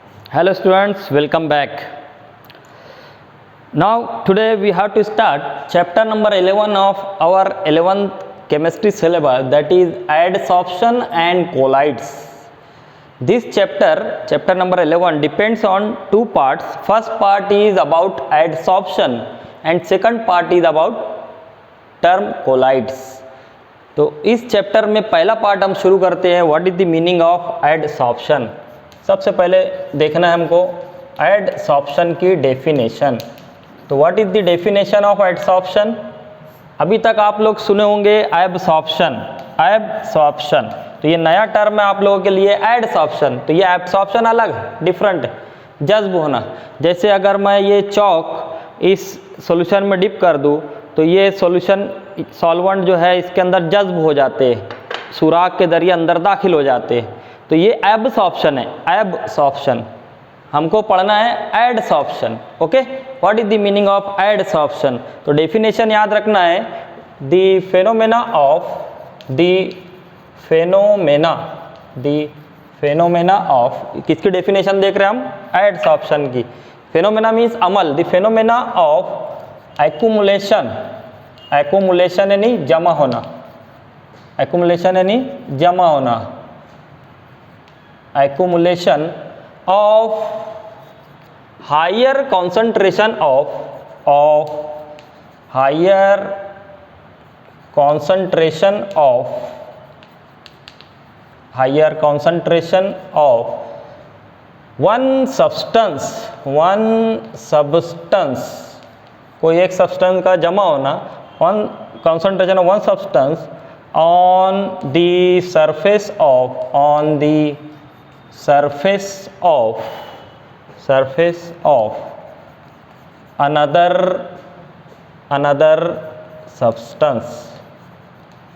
Hello students, welcome back. Now today we have to start chapter number 11 of our 11th chemistry syllabus, that is adsorption and colloids. This chapter number 11 depends on two parts. First part is about adsorption and second part is about term colloids. तो इस chapter में पहला part हम शुरू करते हैं, what is the meaning of adsorption. सबसे पहले देखना है हमको एडसॉर्प्शन की डेफिनेशन। तो what is the definition of adsorption? अभी तक आप लोग सुने होंगे एब्सॉर्प्शन, एब्सॉर्प्शन, तो ये नया टर्म है आप लोगों के लिए एडसॉर्प्शन। तो ये एब्सॉर्प्शन अलग डिफरेंट, जज्ब होना। जैसे अगर मैं ये चौक इस सॉल्यूशन में डिप कर दूँ तो ये सॉल्यूशन सॉल्वेंट जो है इसके अंदर जज्ब हो जाते हैं, सुराख के जरिए अंदर दाखिल हो जाते हैं। तो ये एब्सॉर्प्शन है, एब्सॉर्प्शन। हमको पढ़ना है adsorption. Okay, what is the meaning of adsorption? तो डेफिनेशन याद रखना है, द फेनोमेना ऑफ किसकी डेफिनेशन देख रहे हैं हम? एडसॉर्प्शन की। Phenomena means Amal, the phenomena of accumulation, accumulation यानी जमा होना, एक्यूमुलेशन यानी जमा होना, accumulation of higher concentration of higher concentration of one substance, कोई एक सब्सटेंस का जमा होना, one concentration of one substance on the surface of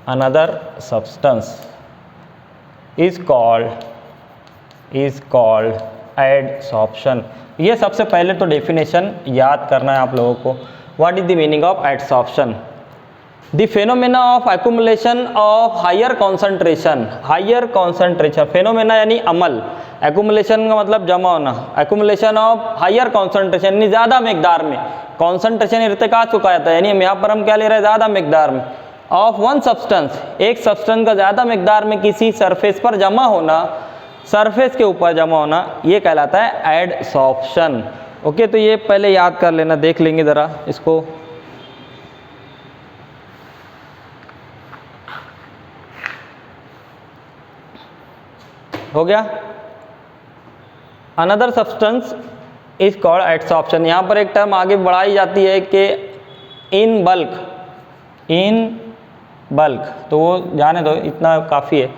another substance is called adsorption। ये सबसे पहले तो डेफिनेशन याद करना है आप लोगों को। What is the meaning of adsorption? The phenomena of accumulation of higher concentration, phenomena यानी अमल, एक्यूमुलेशन का मतलब जमा होना, एक्यूमुलेशन ऑफ हायर कॉन्सेंट्रेशन यानी ज़्यादा मिकदार में, कॉन्सेंट्रेशन इर्तिकाज को कहा जाता है, यानी यहाँ पर हम क्या ले रहे हैं? ज़्यादा मिकदार में। ऑफ वन सब्सटेंस, एक सब्सटेंस का ज़्यादा मिकदार में किसी सरफेस पर जमा होना, सरफेस के ऊपर जमा होना, ये कहलाता है एडसॉर्प्शन। ओके, तो ये पहले याद कर लेना, देख लेंगे ज़रा इसको। हो गया? Another substance is called adsorption. यहाँ पर एक टर्म आगे बढ़ाई जाती है कि इन बल्क, तो वो जाने दो, इतना काफ़ी है।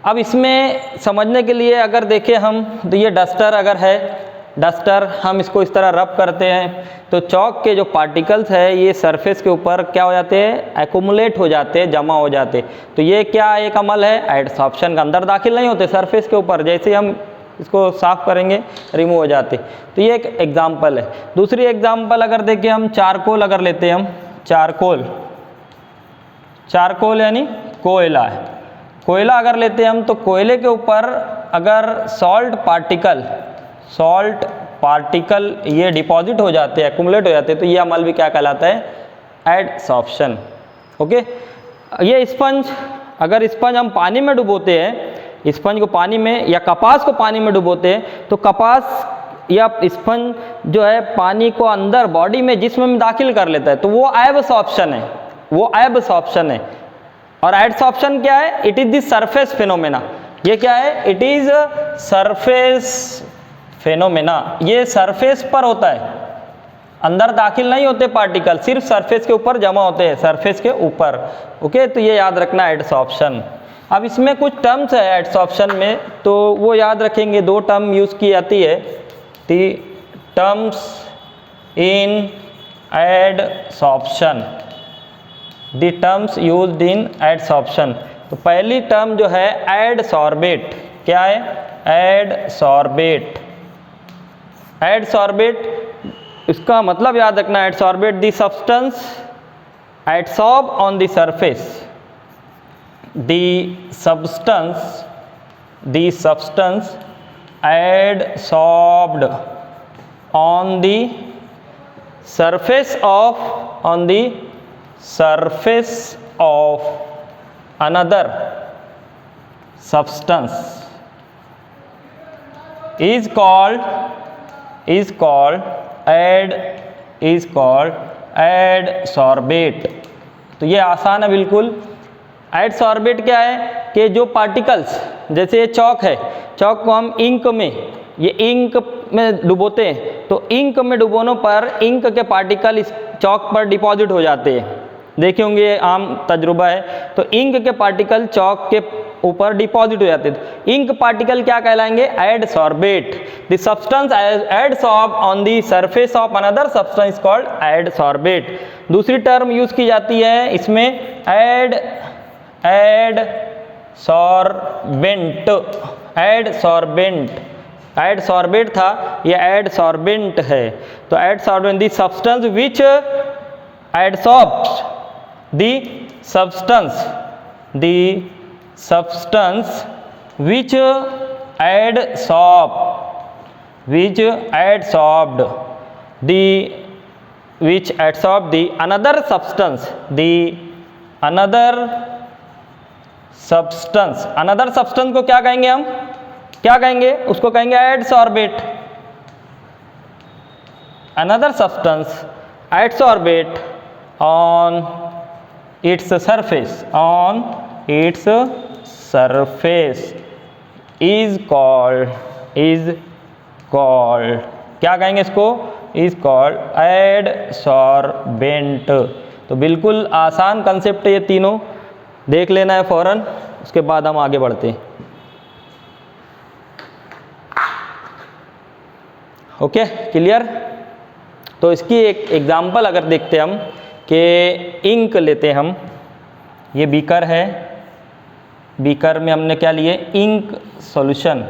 अब इसमें समझने के लिए अगर देखें हम, तो ये डस्टर अगर है, डस्टर हम इसको इस तरह रब करते हैं तो चौक के जो पार्टिकल्स है ये सरफेस के ऊपर क्या हो जाते हैं? एक्यूमुलेट हो जाते हैं, जमा हो जाते हैं। तो ये क्या एक अमल है एडसॉर्प्शन का, अंदर दाखिल नहीं होते, सरफेस के ऊपर जैसे हम इसको साफ करेंगे रिमूव हो जाते। तो ये एक एग्जाम्पल है। दूसरी एग्जाम्पल अगर देखें हम, चारकोल अगर लेते हैं हम, चारकोल यानी कोयला है, कोयला अगर लेते हैं हम, तो कोयले के ऊपर अगर सॉल्ट पार्टिकल ये डिपॉजिट हो जाते हैं, एक्यूमुलेट हो जाते हैं, तो ये अमल भी क्या कहलाता है? एडसॉर्प्शन। ओके, ये स्पंज, अगर स्पंज हम पानी में डुबोते हैं, स्पंज को पानी में या कपास को पानी में डुबोते हैं, तो कपास या स्पंज जो है पानी को अंदर बॉडी में, जिस्म में दाखिल कर लेता है, तो वो एब्सॉर्प्शन है। और एडसॉर्प्शन क्या है? It is the surface phenomena. ये क्या है? It is surface phenomena. ये सरफेस पर होता है, अंदर दाखिल नहीं होते पार्टिकल, सिर्फ सरफेस के ऊपर जमा होते हैं, सरफेस के ऊपर। ओके, तो ये याद रखना एडसॉर्प्शन। अब इसमें कुछ टर्म्स है एडसॉर्प्शन में, तो वो याद रखेंगे। दो टर्म यूज़ की जाती है, दी terms in adsorption, the terms used in adsorption. तो पहली टर्म जो है एडसॉर्बेट, क्या है? एडसॉर्बेट। एडसॉर्बेट, इसका मतलब याद रखना, adsorbate the substance adsorb on the surface, the substance adsorbed on the surface of another substance is called adsorbate। तो ये आसान है बिल्कुल। एडसॉर्बेट क्या है कि जो पार्टिकल्स, जैसे ये चौक है, चौक को हम इंक में, ये इंक में डुबोते हैं, तो इंक में डुबोने पर इंक के पार्टिकल इस चौक पर डिपॉजिट हो जाते हैं। देखे होंगे, आम तजुर्बा है। तो इंक के पार्टिकल चौक के ऊपर डिपॉजिट हो जाते हैं। इंक पार्टिकल क्या कहलाएंगे? Adsorbate. The substance adsorb on the surface of another substance called adsorbate. दूसरी टर्म यूज की जाती है इसमें, एडसॉर्बेट था, ये एडसॉर्बेंट है। तो adsorbent the substance which adsorbs the substance which adsorbed the another substance को क्या कहेंगे हम? क्या कहेंगे उसको? कहेंगे एडसॉर्बेट। another substance adsorbate on its surface is called क्या कहेंगे इसको? is called adsorbent। तो बिल्कुल आसान कंसेप्ट है, ये तीनों देख लेना है फौरन, उसके बाद हम आगे बढ़ते हैं। Okay, clear? तो इसकी एक एग्जांपल अगर देखते हम कि इंक लेते हम, ये बीकर है, बीकर में हमने क्या लिए? Ink solution.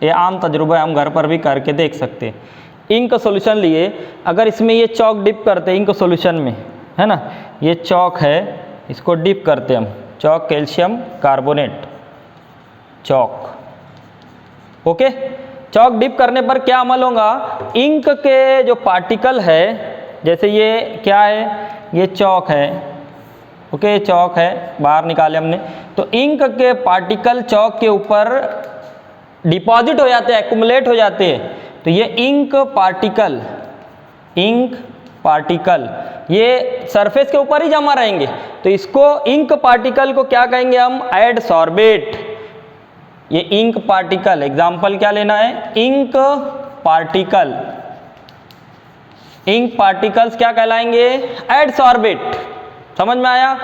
ये आम तजुर्बा हम घर पर भी करके देख सकते हैं। इंक सॉल्यूशन लिए, अगर इसमें ये चौक डिप करते हैं इंक सॉल्यूशन में, है ना, ये चौक है, इसको डिप करते हम, चौक कैल्शियम कार्बोनेट चौक। ओके, चौक डिप करने पर क्या अमल होगा? इंक के जो पार्टिकल है, जैसे ये क्या है, ये चौक है, ओके, चौक है, बाहर निकाले हमने, तो इंक के पार्टिकल चौक के ऊपर डिपॉजिट हो जाते हैं, एक्युमुलेट हो जाते हैं। तो ये इंक पार्टिकल ये सरफेस के ऊपर ही जमा रहेंगे, तो इसको इंक पार्टिकल को क्या कहेंगे हम? एडसॉर्बेट। ये इंक पार्टिकल, एग्जाम्पल क्या लेना है? इंक पार्टिकल्स क्या कहलाएंगे? एडसॉर्बेट। समझ में आया?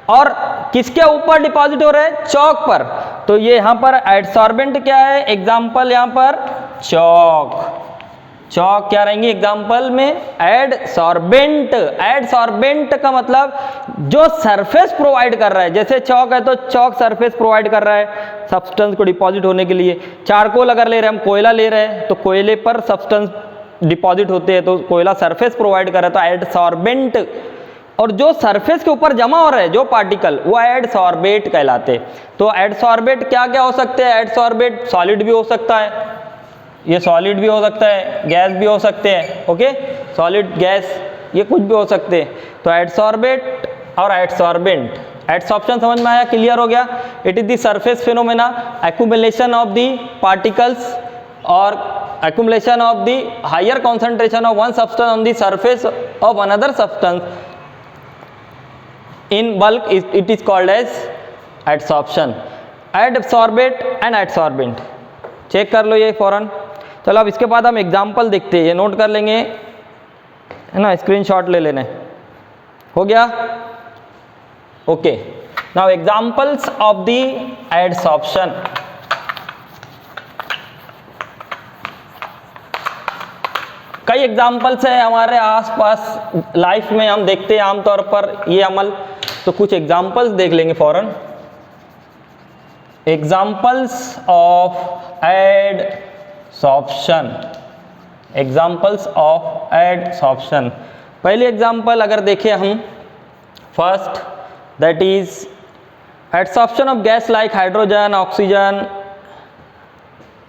और किसके ऊपर डिपॉजिट हो रहे हैं? चौक पर। तो ये यहाँ पर एडसॉर्बेंट क्या है? एग्जाम्पल यहाँ पर चौक क्या रहेंगे एग्जाम्पल में? एडसॉर्बेंट का मतलब जो सरफेस प्रोवाइड कर रहा है, जैसे चौक है तो चौक सरफेस प्रोवाइड कर रहा है सब्सटेंस को डिपॉजिट होने के लिए। चारकोल अगर ले रहे हैं हम, कोयला ले रहे हैं, तो कोयले पर सब्सटेंस डिपॉजिट होते हैं, तो कोयला सरफेस प्रोवाइड कर रहा है, तो एडसॉर्बेंट। और जो सरफेस के ऊपर जमा हो रहा है जो पार्टिकल, वो एडसॉर्बेट कहलाते। तो एडसॉर्बेट क्या क्या हो सकते हैं? एडसॉर्बेट सॉलिड भी हो सकता है, ये सॉलिड भी हो सकता है, गैस भी हो सकते हैं। ओके, सॉलिड, गैस, ये कुछ भी हो सकते हैं। तो एडसॉर्बेट और एडसॉर्बेंट, एडसॉर्प्शन समझ में आया? क्लियर हो गया? It is the surface phenomena, accumulation of the particles और accumulation of the higher concentration of one substance on the surface of another substance in bulk it is called as adsorption। adsorbate and adsorbent check कर लो ये फौरन। चलो अब इसके बाद हम एग्जाम्पल देखते हैं, ये नोट कर लेंगे, है ना, स्क्रीनशॉट ले लेने। हो गया? Okay, now examples of the adsorption. कई एग्जाम्पल्स हैं हमारे आसपास लाइफ में, हम देखते हैं आमतौर पर ये अमल। तो कुछ एग्जाम्पल्स देख लेंगे फौरन। Examples of adsorption, examples of adsorption. पहली एग्जाम्पल अगर देखें हम, first that is adsorption of gas like hydrogen, oxygen,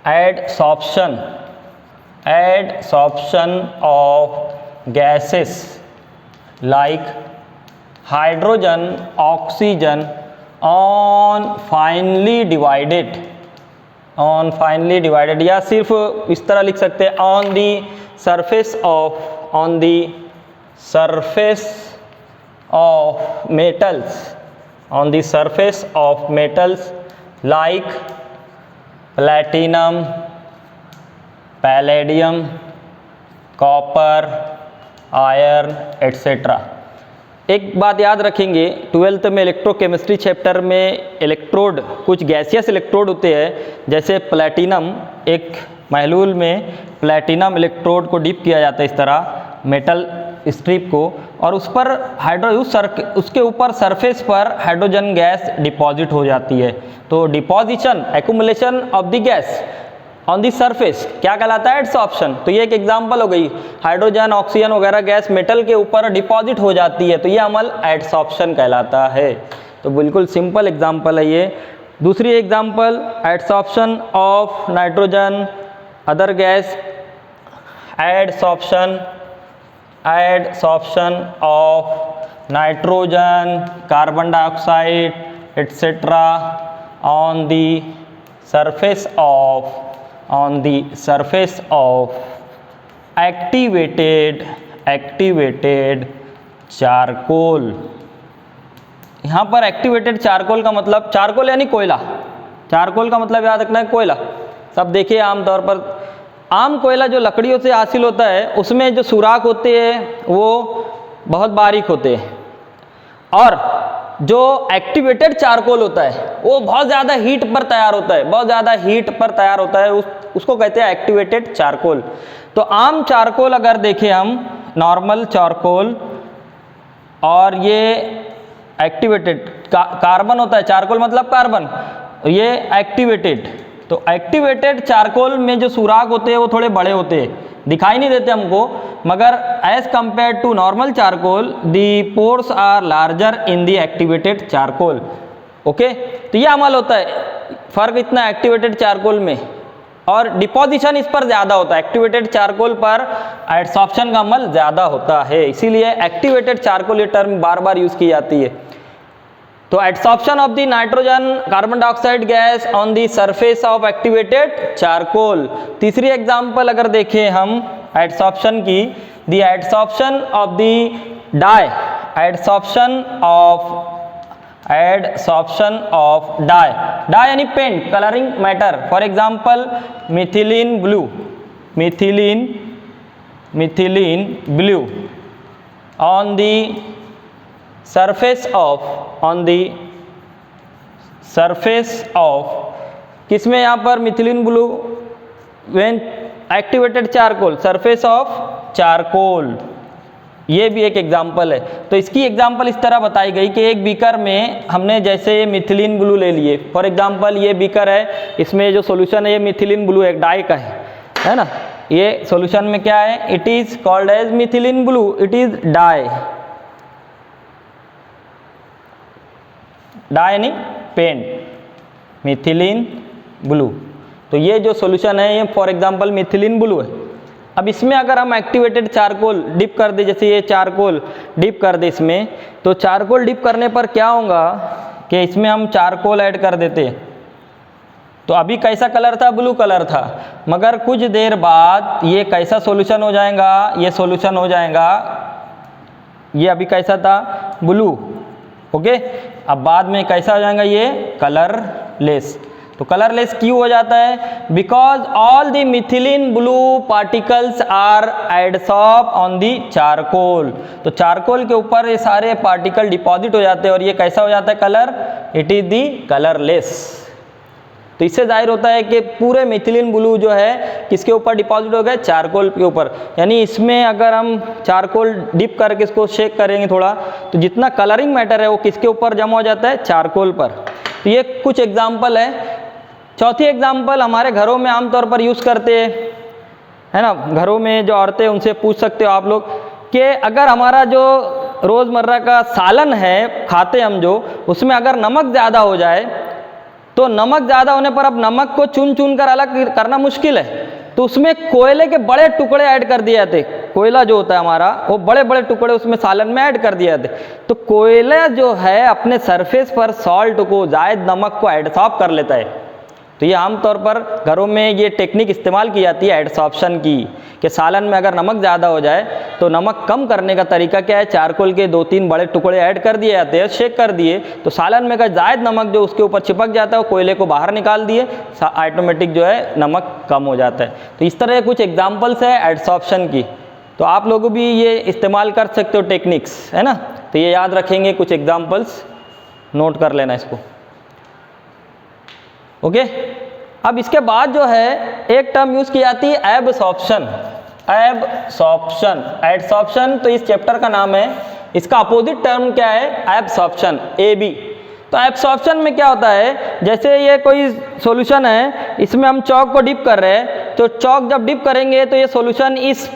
adsorption of gases like hydrogen, oxygen on finely divided, या सिर्फ इस तरह लिख सकते हैं on the surface of metals like platinum, palladium, copper, iron, etc. एक बात याद रखेंगे, 12th में इलेक्ट्रोकेमिस्ट्री चैप्टर में इलेक्ट्रोड, कुछ गैसियस इलेक्ट्रोड होते हैं, जैसे प्लैटिनम, एक महलूल में प्लैटिनम इलेक्ट्रोड को डिप किया जाता है इस तरह मेटल स्ट्रिप को, और उस पर उसके ऊपर सरफेस पर हाइड्रोजन गैस डिपॉजिट हो जाती है। तो deposition, accumulation of the gas on the surface क्या कहलाता है? एडसॉर्प्शन। तो ये एक एग्जांपल हो गई, हाइड्रोजन, ऑक्सीजन वगैरह गैस मेटल के ऊपर डिपॉजिट हो जाती है, तो ये अमल एडसॉर्प्शन कहलाता है। तो बिल्कुल सिंपल एग्जांपल है ये। दूसरी example, adsorption of nitrogen other gas, adsorption of nitrogen, carbon dioxide etcetera on the surface of activated charcoal। यहाँ पर एक्टिवेटेड चारकोल का मतलब, चारकोल यानी कोयला, चारकोल का मतलब याद रखना है कोयला। सब देखिए आमतौर पर आम कोयला जो लकड़ियों से हासिल होता है उसमें जो सुराख होते हैं वो बहुत बारीक होते हैं, और जो एक्टिवेटेड चारकोल होता है वो बहुत ज़्यादा हीट पर तैयार होता है, उसको कहते हैं एक्टिवेटेड चारकोल। तो आम चारकोल अगर देखें हम, नॉर्मल चारकोल, और ये एक्टिवेटेड कार्बन होता है, चारकोल मतलब कार्बन, ये एक्टिवेटेड। तो एक्टिवेटेड चारकोल में जो सुराग होते हैं वो थोड़े बड़े होते हैं, दिखाई नहीं देते हमको, मगर as compare to normal charcoal the pores are larger in the activated charcoal. Okay, तो ये अमल होता है, फर्क इतना एक्टिवेटेड चारकोल में, और डिपोजिशन इस पर ज़्यादा होता है। एक्टिवेटेड चारकोल पर एडसॉर्प्शन का अमल ज़्यादा होता है, इसीलिए एक्टिवेटेड चारकोल ये टर्म बार बार यूज़ की जाती है। तो adsorption of the nitrogen carbon dioxide gas on the surface of activated charcoal. तीसरी एग्जांपल अगर देखें हम एडसॉर्प्शन की, the adsorption of the dye, adsorption of dye यानी paint, colouring matter, for example methylene blue on the surface of किसमें यहाँ पर methylene blue, when activated charcoal, surface of charcoal, ये भी एक एग्जांपल है। तो इसकी एग्जांपल इस तरह बताई गई कि एक बीकर में हमने जैसे ये मिथिलीन ब्लू ले लिए, फॉर एग्जांपल ये बीकर है, इसमें जो सॉल्यूशन है ये मिथिलीन ब्लू एक डाई का है ना, ये सॉल्यूशन में क्या है, it is called as methylene blue, it is dye यानी पेंट, मिथिलीन ब्लू। तो ये जो सॉल्यूशन है ये फॉर एग्जांपल मिथिलीन ब्लू है। अब इसमें अगर हम एक्टिवेटेड चारकोल डिप कर दे, जैसे ये चारकोल डिप कर दे इसमें, तो चारकोल डिप करने पर क्या होगा कि इसमें हम चारकोल ऐड कर देते, तो अभी कैसा कलर था, ब्लू कलर था, मगर कुछ देर बाद ये कैसा सॉल्यूशन हो जाएगा, ये सॉल्यूशन हो जाएगा, ये अभी कैसा था, ब्लू, ओके। अब बाद में कैसा हो जाएगा, ये कलरलेस। तो कलरलेस क्यों हो जाता है, because all the methylene blue particles are adsorb on the charcoal. तो चारकोल के ऊपर ये सारे पार्टिकल डिपॉजिट हो जाते हैं और ये कैसा हो जाता है, colour, it is the colourless. तो इससे जाहिर होता है कि पूरे मिथिलीन ब्लू जो है किसके ऊपर डिपॉजिट हो गए, चारकोल के ऊपर। यानी इसमें अगर हम चारकोल डिप करके इसको शेक करेंगे थोड़ा, तो जितना कलरिंग मैटर है वो किसके ऊपर जमा हो जाता है, चारकोल पर। तो ये कुछ एग्जाम्पल है। चौथी एग्जाम्पल हमारे घरों में आमतौर पर यूज़ करते हैं, है ना, घरों में जो औरतें, उनसे पूछ सकते हो आप लोग कि अगर हमारा जो रोज़मर्रा का सालन है खाते हम जो, उसमें अगर नमक ज़्यादा हो जाए तो नमक ज़्यादा होने पर अब नमक को चुन चुन कर अलग करना मुश्किल है, तो उसमें कोयले के बड़े टुकड़े ऐड कर दिए जाते। कोयला जो होता है हमारा, वो बड़े बड़े टुकड़े उसमें सालन में ऐड कर दिए जाते। तो कोयला जो है अपने सरफेस पर सॉल्ट को, जायद नमक को एडसॉर्ब कर लेता है। तो ये आमतौर पर घरों में ये टेक्निक इस्तेमाल की जाती है एडसॉर्प्शन की, कि सालन में अगर नमक ज़्यादा हो जाए तो नमक कम करने का तरीका क्या है, चारकोल के 2-3 बड़े टुकड़े ऐड कर दिए जाते हैं, शेक कर दिए, तो सालन में का जायद नमक जो उसके ऊपर चिपक जाता है वो कोयले को बाहर निकाल दिए, ऑटोमेटिक जो है नमक कम हो जाता है। तो इस तरह कुछ एग्जाम्पल्स है एडसॉर्प्शन की, तो आप लोग भी ये इस्तेमाल कर सकते हो टेक्निक्स, है ना। तो ये याद रखेंगे, कुछ एग्जाम्पल्स नोट कर लेना इसको, ओके। अब इसके बाद जो है एक टर्म यूज की जाती है एब्सॉर्प्शन। एब्सॉर्प्शन, एडसॉर्प्शन तो इस चैप्टर का नाम है, इसका अपोजिट टर्म क्या है, एब्सॉर्प्शन, AB। तो एब्सॉर्प्शन में क्या होता है, जैसे ये कोई सॉल्यूशन है, इसमें हम चॉक को डिप कर रहे हैं, तो चॉक जब डिप करेंगे तो ये सॉल्यूशन इस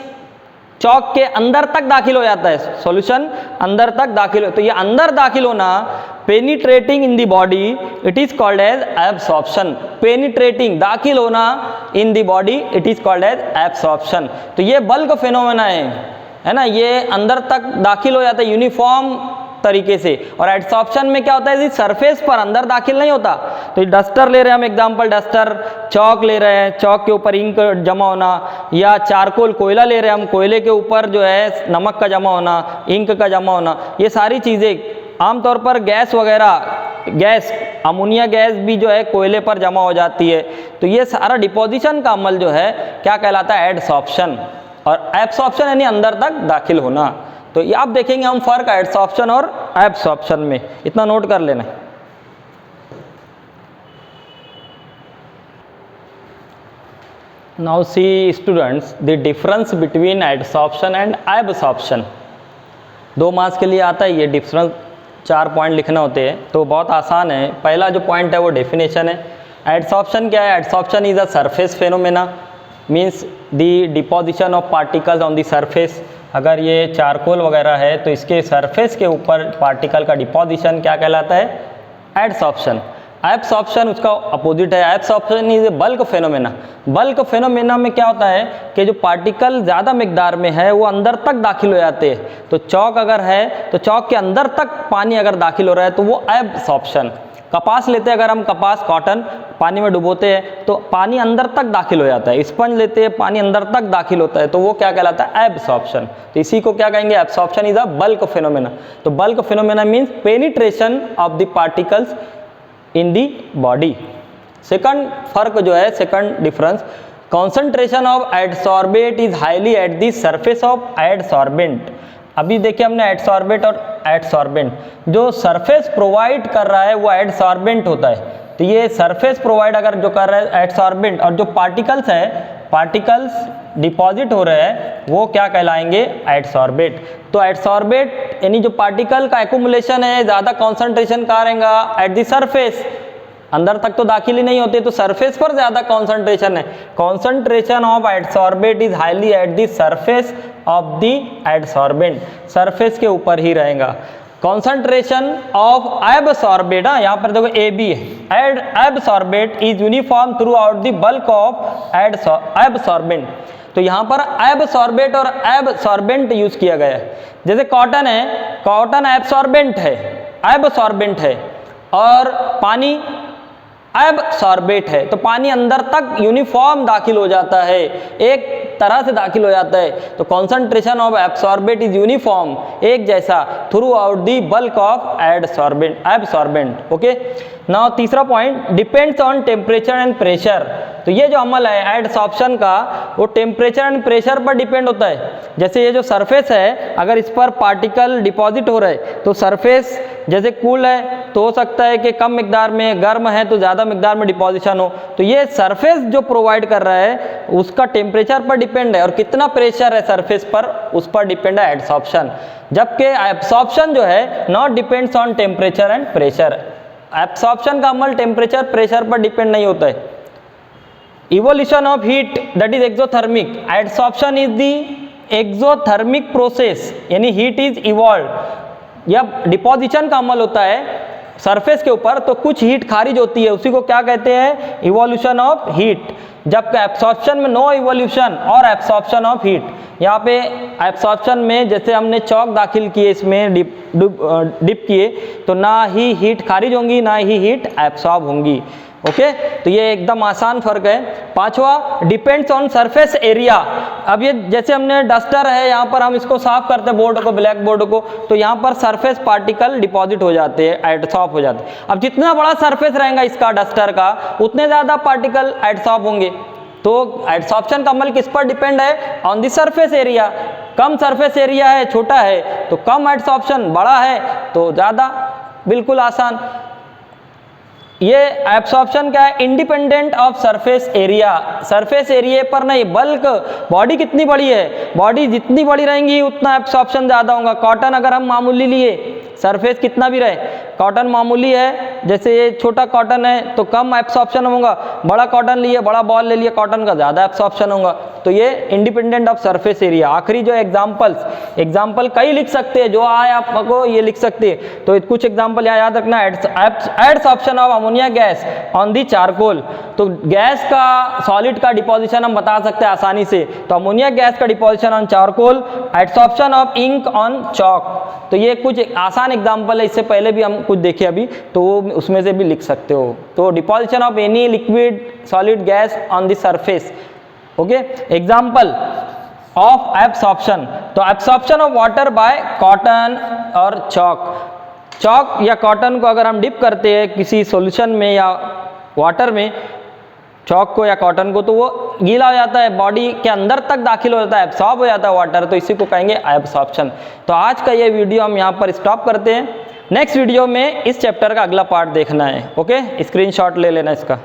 चॉक के अंदर तक दाखिल हो जाता है, सॉल्यूशन अंदर तक दाखिल हो, तो ये अंदर दाखिल होना, penetrating in the body, it is called as absorption. Penetrating, दाखिल होना in the body, it is called as absorption. तो ये बल्क फिनोमेना है ना, ये अंदर तक दाखिल हो जाता है यूनिफॉर्म तरीके से। और एडसॉर्प्शन में क्या होता है, इस सरफेस पर अंदर दाखिल नहीं होता। तो डस्टर ले रहे हैं हम, एग्जांपल डस्टर, चौक ले रहे हैं, चौक के ऊपर इंक जमा होना, या चारकोल कोयला ले रहे हैं हम, कोयले के ऊपर जो है नमक का जमा होना, इंक का जमा होना, ये सारी चीज़ें आमतौर पर गैस वगैरह, गैस अमोनिया गैस भी जो है कोयले पर जमा हो जाती है। तो ये सारा डिपोजिशन का अमल जो है क्या कहलाता है, एडसॉर्प्शन। और एब्सॉर्प्शन यानी अंदर तक दाखिल होना। तो ये आप देखेंगे हम फर्क एडसॉर्प्शन और एब्सॉर्प्शन में, इतना नोट कर लेना। Now see students the difference between adsorption and absorption. 2 marks के लिए आता है ये डिफरेंस, 4 पॉइंट लिखना होते हैं, तो बहुत आसान है। पहला जो पॉइंट है वो डेफिनेशन है। एडसॉर्प्शन क्या है, adsorption is a surface phenomena, means the deposition of particles on the surface. अगर ये चारकोल वगैरह है तो इसके सरफेस के ऊपर पार्टिकल का डिपोजिशन क्या कहलाता है, एडसॉर्प्शन। एब्सॉर्प्शन उसका अपोजिट है, absorption is a bulk phenomena. Bulk phenomena में क्या होता है कि जो पार्टिकल ज़्यादा मिकदार में है वो अंदर तक दाखिल हो जाते हैं। तो चौक अगर है तो चौक के अंदर तक पानी अगर दाखिल हो रहा है तो वो एब्सॉर्प्शन। कपास लेते हैं अगर हम, कपास कॉटन पानी में डुबोते हैं तो पानी अंदर तक दाखिल हो जाता है। स्पंज लेते हैं, पानी अंदर तक दाखिल होता है, तो वो क्या कहलाता है, एब्सॉर्प्शन। तो इसी को क्या कहेंगे, absorption is a bulk phenomena. तो bulk phenomena means penetration of the particles in the body. Second फर्क जो है, second difference, concentration of adsorbate is highly at the surface of adsorbent. अभी देखिए हमने एडसॉर्बेट और एडसॉर्बेंट, जो सरफेस प्रोवाइड कर रहा है वो एडसॉर्बेंट होता है। तो ये सरफेस प्रोवाइड अगर जो कर रहा है एडसॉर्बेंट, और जो पार्टिकल्स है, पार्टिकल्स डिपॉजिट हो रहे हैं वो क्या कहलाएंगे, एडसॉर्बेट। तो एडसॉर्बेट यानी जो पार्टिकल का एक्यूमुलेशन है, ज़्यादा कॉन्सेंट्रेशन कहाँ रहेगा, एट द सरफेस, अंदर तक तो दाखिल ही नहीं होते, तो सरफेस पर ज़्यादा कॉन्सेंट्रेशन है। Concentration of adsorbate is highly at the surface of the adsorbent, surface के ऊपर ही रहेगा। कॉन्सेंट्रेशन ऑफ एब्सॉर्बेट, यहाँ पर देखो AB है, absorbate is uniform throughout the bulk of absorbent. तो यहाँ पर एब्सॉर्बेट और एब्सॉर्बेंट यूज किया गया है। जैसे कॉटन है, कॉटन एब्सॉर्बेंट है, एब्सॉर्बेंट है, और पानी एब्सॉर्बेट है, तो पानी अंदर तक यूनिफॉर्म दाखिल हो जाता है, एक तरह से दाखिल हो जाता है। तो concentration of absorbate is uniform, एक जैसा, throughout the bulk of absorbent. Okay, now तीसरा point, depends on temperature and pressure. तो ये जो अमल है एडसॉर्प्शन का, वो टेम्परेचर एंड प्रेशर पर डिपेंड होता है। जैसे ये जो सरफेस है, अगर इस पर पार्टिकल डिपॉजिट हो रहे तो सरफेस जैसे कूल है तो हो सकता है कि कम मिकदार में, गर्म है तो ज़्यादा मिकदार में डिपॉजिशन हो। तो ये सरफेस जो प्रोवाइड कर रहा है उसका टेम्परेचर पर डिपेंड है, और कितना प्रेशर है सरफेस पर उस पर डिपेंड है एडसॉर्प्शन। जबकि एब्सॉर्प्शन जो है not depends on temperature and pressure. Absorption का अमल टेम्परेचर प्रेशर पर डिपेंड नहीं होता है। Evolution of heat that is exothermic, adsorption is the exothermic process यानी हीट इज इवॉल्व या डिपोजिशन का अमल होता है सरफेस के ऊपर, तो कुछ हीट खारिज होती है, उसी को क्या कहते हैं, इवोल्यूशन ऑफ हीट। जबकि एब्सॉर्प्शन में नो इवोल्यूशन और एब्सॉर्प्शन ऑफ हीट। यहाँ पे एब्सॉर्प्शन में जैसे हमने चौक दाखिल किए, इसमें डिप किए, तो ना ही हीट खारिज होंगी ना ही हीट एब्सॉर्ब होंगी। ओके, तो ये एकदम आसान फर्क है। पांचवा, डिपेंड्स ऑन सरफेस एरिया। अब ये जैसे हमने डस्टर है, यहाँ पर हम इसको साफ करते हैं बोर्ड को, ब्लैक बोर्ड को, तो यहाँ पर सरफेस पार्टिकल डिपॉजिट हो जाते हैं, एडसॉर्ब हो जाते हैं। अब जितना बड़ा सरफेस रहेगा इसका डस्टर का, उतने ज़्यादा पार्टिकल एडसॉर्ब होंगे। तो एडसॉर्प्शन का अमल किस पर डिपेंड है, on the surface area. Come surface area है, छोटा है, तो कम एडसॉर्प्शन, बड़ा है तो ज़्यादा, बिल्कुल आसान। ये एब्सॉर्प्शन क्या है, independent of surface area, surface area पर नहीं। बल्क, बॉडी कितनी बड़ी है, बॉडी जितनी बड़ी रहेंगी उतना एब्सॉर्प्शन ज़्यादा होगा। कॉटन अगर हम मामूली लिए, सरफेस कितना भी रहे, कॉटन मामूली है, जैसे ये छोटा कॉटन है तो कम एब्सॉर्प्शन होगा, बड़ा कॉटन लिए, बड़ा बॉल ले लिए कॉटन का, ज़्यादा एब्सॉर्प्शन होगा। तो ये इंडिपेंडेंट ऑफ सरफेस एरिया। आखिरी जो एग्जाम्पल कई लिख सकते हैं, जो आए आपको ये लिख सकते हैं। तो कुछ एग्जाम्पल यहाँ याद रखना, adsorption of ammonia gas on the charcoal. तो गैस का, सॉलिड का डिपोजिशन हम बता सकते हैं आसानी से, तो अमोनिया गैस का deposition on charcoal, adsorption of ink on chalk. तो ये कुछ आसान एग्जाम्पल है, इससे पहले भी हम कुछ देखे अभी, तो वो उसमें से भी लिख सकते हो। तो deposition of any liquid solid gas on the surface. Okay, example of absorption, तो absorption of water by cotton और चॉक या कॉटन को अगर हम डिप करते हैं किसी सॉल्यूशन में या वाटर में, चॉक को या कॉटन को, तो वो गीला हो जाता है, बॉडी के अंदर तक दाखिल हो जाता है, एब्सॉर्ब हो जाता है वाटर, तो इसी को कहेंगे एब्सॉर्प्शन। तो आज का ये वीडियो हम यहाँ पर स्टॉप करते हैं। नेक्स्ट वीडियो में इस चैप्टर का अगला पार्ट देखना है। ओके, स्क्रीनशॉट ले लेना इसका।